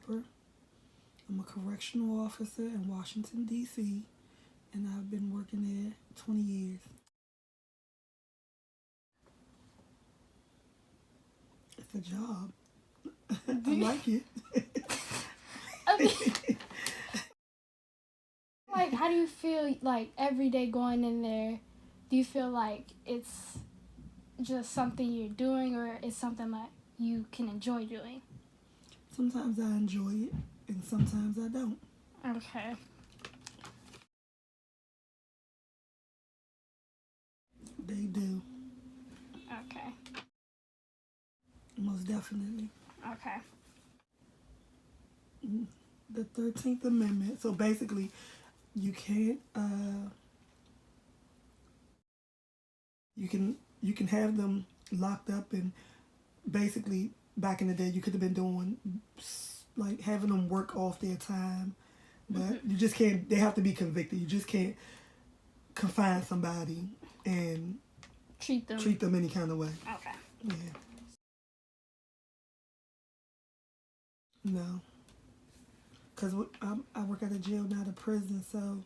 Harper. I'm a correctional officer in Washington, D.C., and I've been working there 20 years. It's a job. I like it. Okay. Like, how do you feel, like, every day going in there? Do you feel like it's just something you're doing, or it's something that you can enjoy doing? Sometimes I enjoy it, and sometimes I don't. Okay. They do. Okay. Most definitely. Okay. The 13th Amendment. So basically, you can't. You can have them locked up, and basically back in the day you could have been doing like having them work off their time, but you just can't. They have to be convicted. You just can't confine somebody and Treat them any kind of way. Okay. Yeah. No. Because I work at a jail, not a prison, so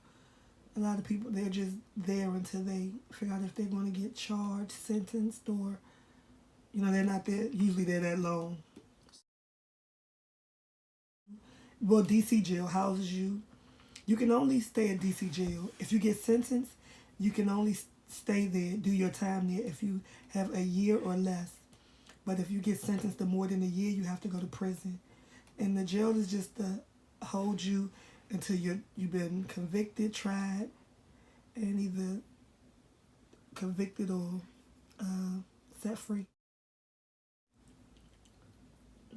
a lot of people, they're just there until they figure out if they're going to get charged, sentenced, or, they're not there. Usually they're that long. Well, DC jail houses you. You can only stay at DC jail. If you get sentenced, you can only stay there, do your time there if you have a year or less. But if you get sentenced to more than a year, you have to go to prison. And the jail is just to hold you until you've been convicted, tried, and either convicted or set free.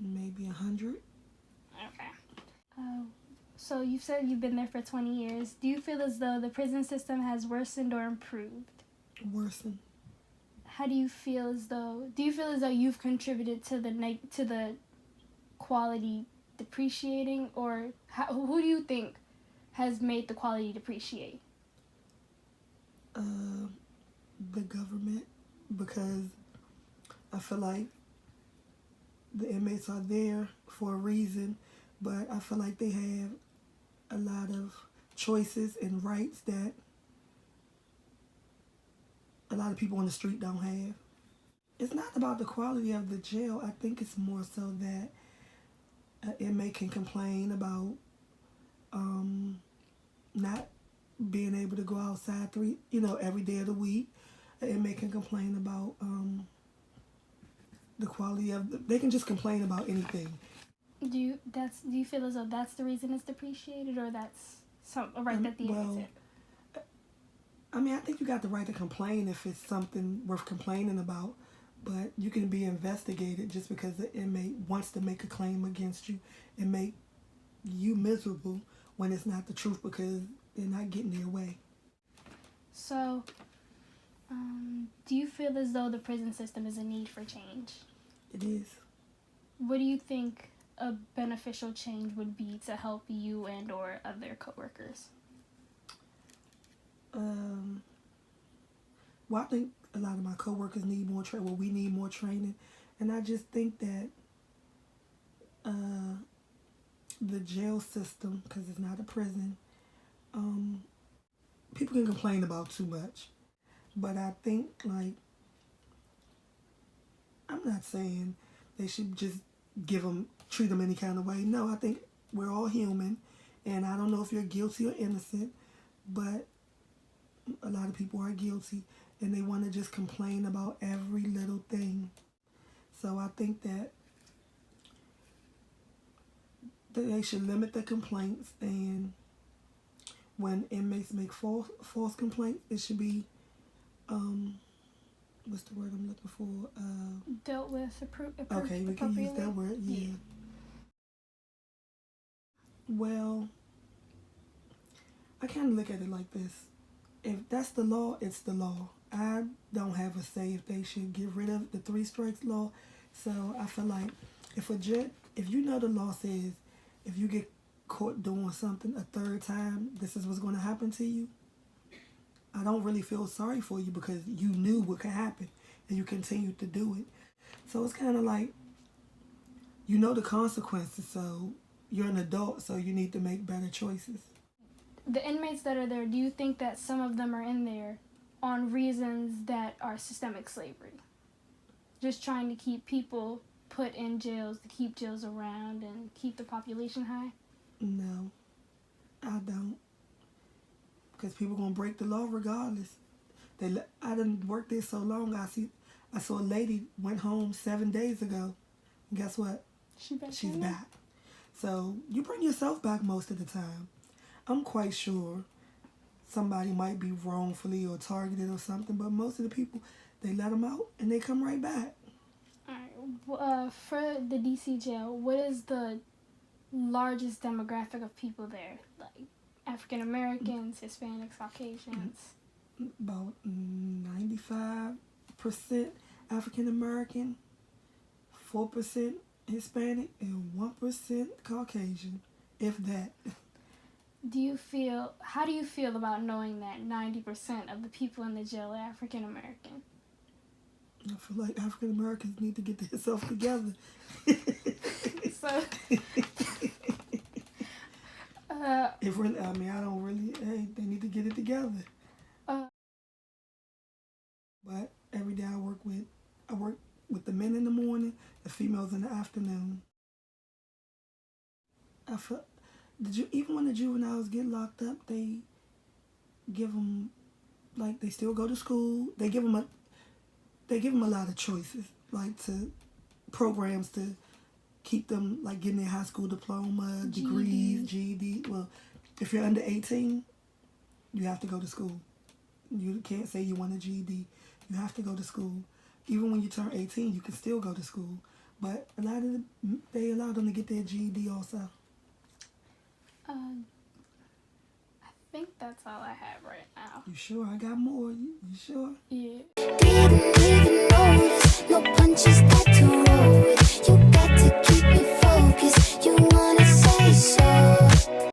Maybe 100. Okay. So you said you've been there for 20 years. Do you feel as though the prison system has worsened or improved? Worsened. How do you feel as though? Do you feel as though you've contributed to the quality depreciating, or who do you think has made the quality depreciate? The government, because I feel like the inmates are there for a reason, but I feel like they have a lot of choices and rights that a lot of people on the street don't have. It's not about the quality of the jail. I think it's more so that an inmate can complain about not being able to go outside every day of the week. An inmate can complain about the quality of they can just complain about anything. Do you feel as though that's the reason it's depreciated, or that's a right that the inmates have? I mean, I think you got the right to complain if it's something worth complaining about, but you can be investigated just because the inmate wants to make a claim against you and make you miserable when it's not the truth because they're not getting their way. So, do you feel as though the prison system is a need for change? It is. What do you think a beneficial change would be to help you and or other coworkers? Well, I think a lot of my coworkers need more training. Well, we need more training, and I just think that the jail system, because it's not a prison, people can complain about too much. But I think, like, I'm not saying they should just treat them any kind of way. No, I think we're all human, and I don't know if you're guilty or innocent, but a lot of people are guilty, and they want to just complain about every little thing. So I think that they should limit the complaints, and when inmates make false complaints, it should be, what's the word I'm looking for? Dealt with okay, we can use that word, yeah. Well, I kind of look at it like this. If that's the law, it's the law. I don't have a say if they should get rid of the 3 strikes law. So I feel like if you know the law says if you get caught doing something a third time, this is what's going to happen to you. I don't really feel sorry for you because you knew what could happen and you continued to do it. So it's kind of like, you know the consequences, so you're an adult, so you need to make better choices. The inmates that are there, do you think that some of them are in there on reasons that are systemic slavery? Just trying to keep people put in jails, to keep jails around and keep the population high? No, I don't. Because people gonna break the law regardless. I didn't work there so long. I saw a lady went home 7 days ago. And guess what? She's back. So you bring yourself back most of the time. I'm quite sure somebody might be wrongfully or targeted or something, but most of the people, they let them out and they come right back. All right. For the DC jail, what is the largest demographic of people there? Like African Americans, Hispanics, Caucasians? About 95% African American, 4% Hispanic, and 1% Caucasian, if that. How do you feel about knowing that 90% of the people in the jail are African American? I feel like African Americans need to get themselves together. So, they need to get it together. But every day I work with the men in the morning, the females in the afternoon. Even when the juveniles get locked up, they give them, like, they still go to school. They give them a lot of choices, like to programs to keep them, like, getting their high school diploma, degrees, GED. Well, if you're under 18, you have to go to school. You can't say you want a GED. You have to go to school. Even when you turn 18, you can still go to school. But they allow them to get their GED also. I think that's all I have right now. You sure? I got more. You sure? Yeah.